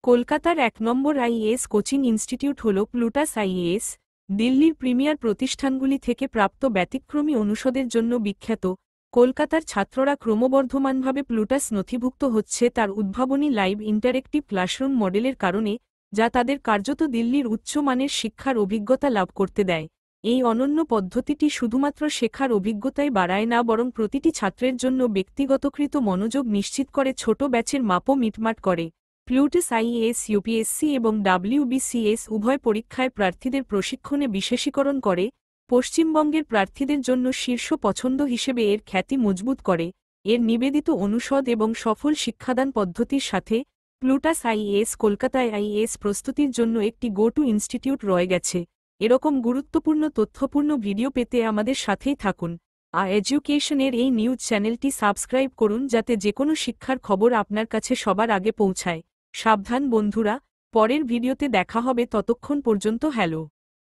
কলকাতার ১ নম্বর IAS coaching institute হল প্লুটাস IAS. দিল্লির প্রিমিয়ার প্রতিষ্ঠানগুলি থেকে প্রাপ্ত ব্যতিক্রমী অনুষদের জন্য বিখ্যাত। কলকাতার ছাত্ররা ক্রমবর্ধমানভাবে প্লুটাস নথিভুক্ত হচ্ছে তার উদ্ভাবনী লাইভ ইন্টারেক্টিভ ক্লাসরুম মডেলের কারণে, যা তাদের কার্যত দিল্লির উচ্চমানের শিক্ষার অভিজ্ঞতা লাভ করতে দেয়। এই অনন্য পদ্ধতিটি শুধুমাত্র শেখার অভিজ্ঞতাই বাড়ায় না, বরং প্রতিটি ছাত্রের জন্য ব্যক্তিগতকৃত মনোযোগ নিশ্চিত করে, ছোট ব্যাচের মাপও মিটমাট করে। প্লুটাস আইএএস ইউপিএসসি এবং ডাব্লিউবিসিএস উভয় পরীক্ষায় প্রার্থীদের প্রশিক্ষণে বিশেষীকরণ করে। পশ্চিমবঙ্গের প্রার্থীদের জন্য শীর্ষ পছন্দ হিসেবে এর খ্যাতি মজবুত করে। এর নিবেদিত অনুষদ এবং সফল শিক্ষাদান পদ্ধতির সাথে, প্লুটাস আইএএস কলকাতায় আইএএস প্রস্তুতির জন্য একটি গো টু ইনস্টিটিউট রয়ে গেছে। এরকম গুরুত্বপূর্ণ তথ্যপূর্ণ ভিডিও পেতে আমাদের সাথেই থাকুন। এডুকেশনের এই নিউজ চ্যানেলটি সাবস্ক্রাইব করুন, যাতে যেকোনো শিক্ষার খবর আপনার কাছে সবার আগে পৌঁছায়। সাবধান বন্ধুরা, পরের ভিডিওতে দেখা হবে, ততক্ষণ পর্যন্ত হ্যালো।